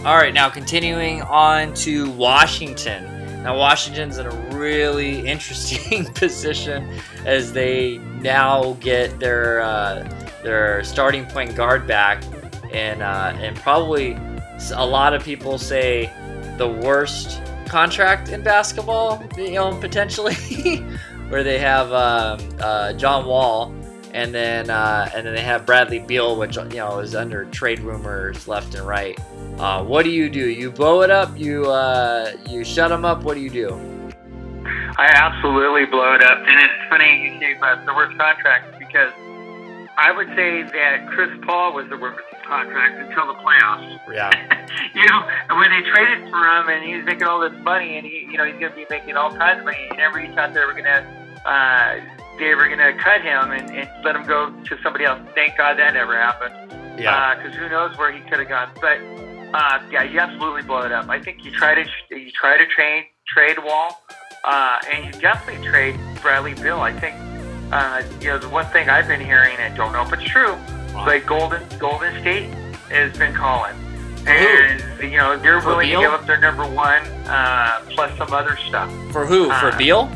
All right, now continuing on to Washington. Now Washington's in a really interesting position as they now get their starting point guard back, and probably a lot of people say the worst contract in basketball, potentially, where they have John Wall. And then they have Bradley Beal, which is under trade rumors left and right. What do? You blow it up? You shut them up? What do you do? I absolutely blow it up, and it's funny you say about the worst contract because I would say that Chris Paul was the worst contract until the playoffs. Yeah. When they traded for him and he was making all this money, and he's going to be making all kinds of money, and everybody thought they were going to cut him and let him go to somebody else. Thank God that never happened. Yeah. Because who knows where he could have gone. But you absolutely blow it up. I think you try to trade Wall, and you definitely trade Bradley Beal. I think the one thing I've been hearing, and don't know if it's true, but Golden State has been calling, and they're willing to give up their number one plus some other stuff. For who? For Beal?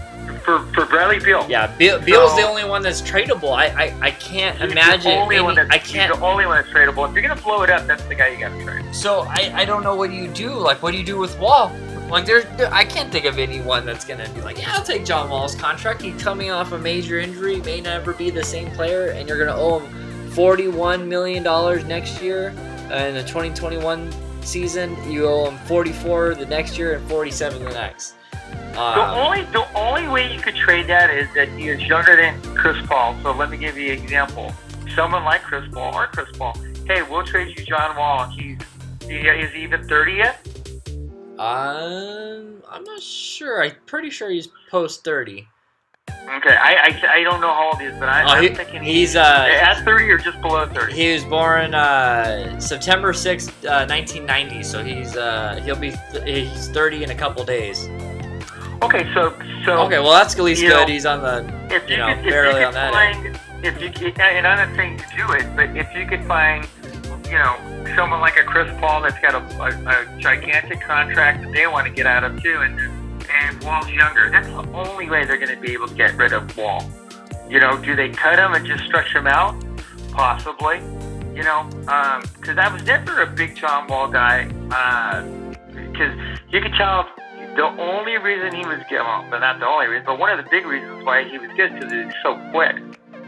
For Bradley Beal. Yeah, Beal's the only one that's tradable. I can't imagine. He's the only one that's tradable. If you're gonna blow it up, that's the guy you gotta trade. So I don't know what you do. Like, what do you do with Wall? Like, I can't think of anyone that's gonna be like, yeah, I'll take John Wall's contract. He's coming off a major injury, may never be the same player, and you're gonna owe him $41 million next year in the 2021 season. You owe him $44 the next year and $47 the next. The only way you could trade that is that he is younger than Chris Paul. So let me give you an example. Someone like Chris Paul or Chris Paul. Hey, we'll trade you John Wall. Is he even 30 yet? I'm not sure. I'm pretty sure he's post 30. Okay, I don't know how old he is, but I'm thinking he's at 30 or just below 30. He was born September 6th, 1990. So he's 30 in a couple days. Okay, so okay, well that's at least good. He's on the barely on that end. If you could, and I'm not saying to do it, but if you could find someone like a Chris Paul that's got a gigantic contract that they want to get out of too, and Wall's younger, that's the only way they're going to be able to get rid of Wall. Do they cut him and just stretch him out? Possibly. Because I was never a big John Wall guy. Because you could tell. The only reason he was good, but not the only reason, but one of the big reasons why he was good is because he was so quick.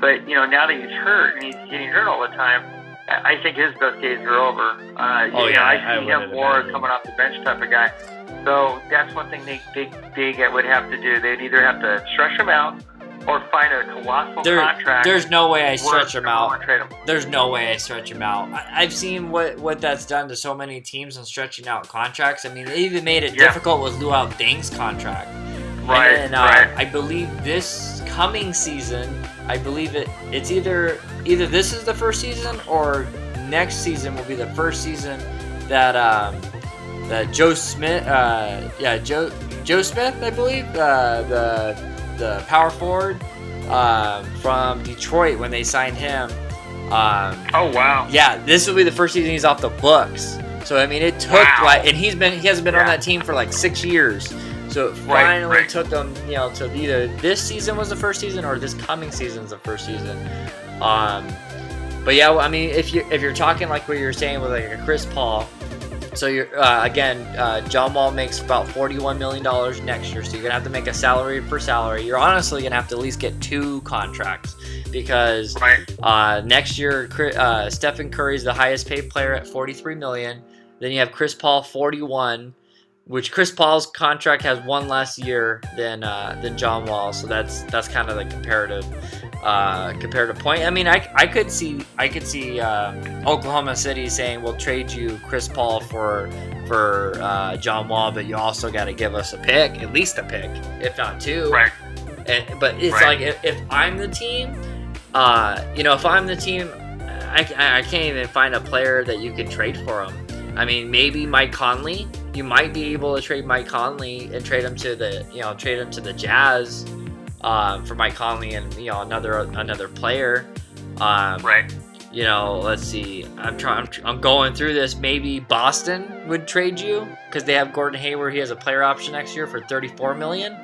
But, now that he's hurt and he's getting hurt all the time, I think his best days are over. I see him more coming off the bench type of guy. So that's one thing they would have to do. They'd either have to stretch him out or find a colossal contract. There's no way I stretch him out. There's no way I stretch him out. I've seen what that's done to so many teams in stretching out contracts. I mean, they even made it difficult with Luol Deng's contract. Right. And I believe this coming season, it's either this is the first season or next season will be the first season that Joe Smith, Joe Smith, I believe, the power forward from Detroit when they signed him. Oh wow! Yeah, this will be the first season he's off the books. So I mean, it took and he hasn't been on that team for like 6 years. So it finally took them, to either this season was the first season or this coming season is the first season. But yeah, I mean, if you're talking like what you're saying with like a Chris Paul. So you're John Wall makes about $41 million next year. So you're gonna have to make a salary for salary. You're honestly gonna have to at least get 2 contracts because next year Stephen Curry's the highest paid player at $43 million. Then you have Chris Paul 41, which Chris Paul's contract has 1 less year than John Wall. So that's kind of the comparative point. I mean, I could see Oklahoma City saying we'll trade you Chris Paul for John Wall, but you also got to give us a pick, at least a pick, if not 2. Right. But it's like if I'm the team, if I'm the team, I can't even find a player that you can trade for him. I mean, maybe Mike Conley. You might be able to trade Mike Conley and trade him to the Jazz for Mike Conley and another player. let's see. I'm going through this. Maybe Boston would trade you because they have Gordon Hayward. He has a player option next year for $34 million.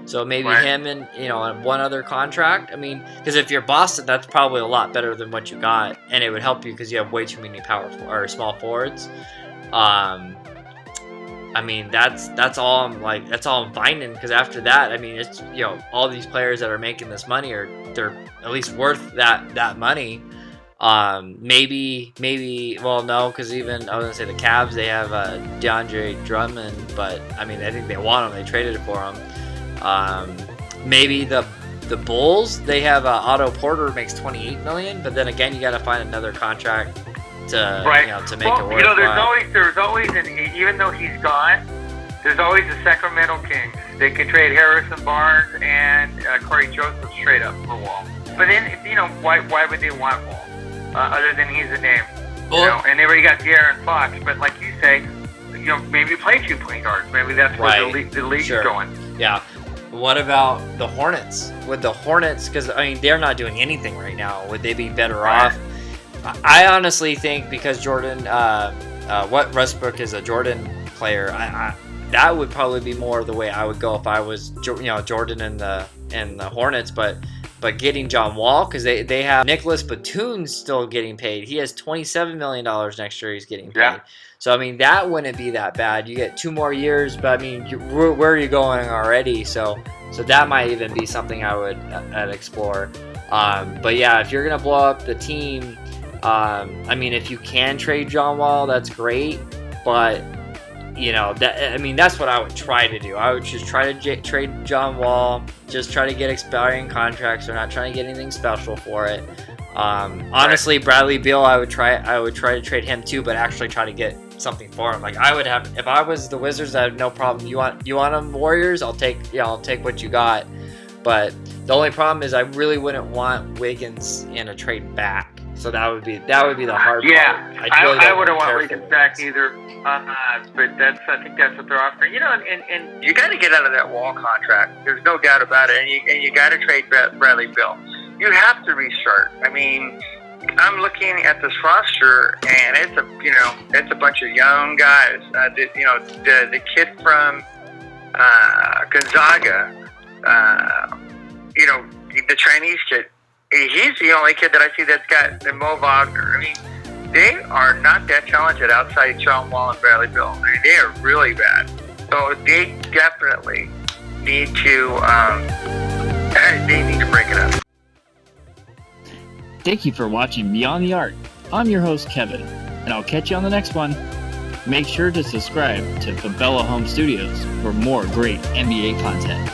So maybe him and on one other contract. I mean, because if you're Boston, that's probably a lot better than what you got, and it would help you because you have way too many small forwards. I mean, that's all I'm finding, because after that, I mean, it's all these players that are making this money they're at least worth that money. Maybe well, no, because even I was gonna say the Cavs, they have DeAndre Drummond, but I mean, I think they want him. They traded it for him. Maybe the Bulls, they have Otto Porter, makes $28 million, but then again, you got to find another contract to to make it work. There's always even though he's gone, there's always the Sacramento Kings. They can trade Harrison Barnes and Corey Joseph straight up for Wall. But then why would they want Wall other than he's a name? And they already got De'Aaron Fox. But like you say, maybe play 2 point guards. Maybe that's where the league's going. Yeah. What about the Hornets? Would the Hornets, because I mean, they're not doing anything right now, would they be better off? I honestly think because Jordan, Westbrook is a Jordan player, that would probably be more the way I would go if I was Jordan and the Hornets. But getting John Wall, because they have Nicholas Batum still getting paid. He has $27 million next year. He's getting paid. Yeah. So I mean, that wouldn't be that bad. You get 2 more years, but I mean, where are you going already? So that might even be something I'd explore. But yeah, if you're gonna blow up the team, I mean, if you can trade John Wall, that's great. But that's what I would try to do. I would just try to trade John Wall. Just try to get expiring contracts. They're not trying to get anything special for it. Honestly, Bradley Beal, I would try to trade him too, but actually try to get something for him. Like I would have, if I was the Wizards, I have no problem. You want him, Warriors? I'll take what you got. But the only problem is I really wouldn't want Wiggins in a trade back. So that would be the hard part. I wouldn't want Wiggins back either. But I think that's what they're offering. And you got to get out of that Wall contract. There's no doubt about it. And you got to trade Bradley Beal. You have to restart. I mean, I'm looking at this roster, and it's a bunch of young guys. The kid from Gonzaga, the Chinese kid. He's the only kid that I see that's got the Mo Wagner. I mean, they are not that talented outside John Wall and Bradley Beal. I mean, they are really bad. So they definitely need to break it up. Thank you for watching Beyond the Arc. I'm your host, Kevin, and I'll catch you on the next one. Make sure to subscribe to Fabella Home Studios for more great NBA content.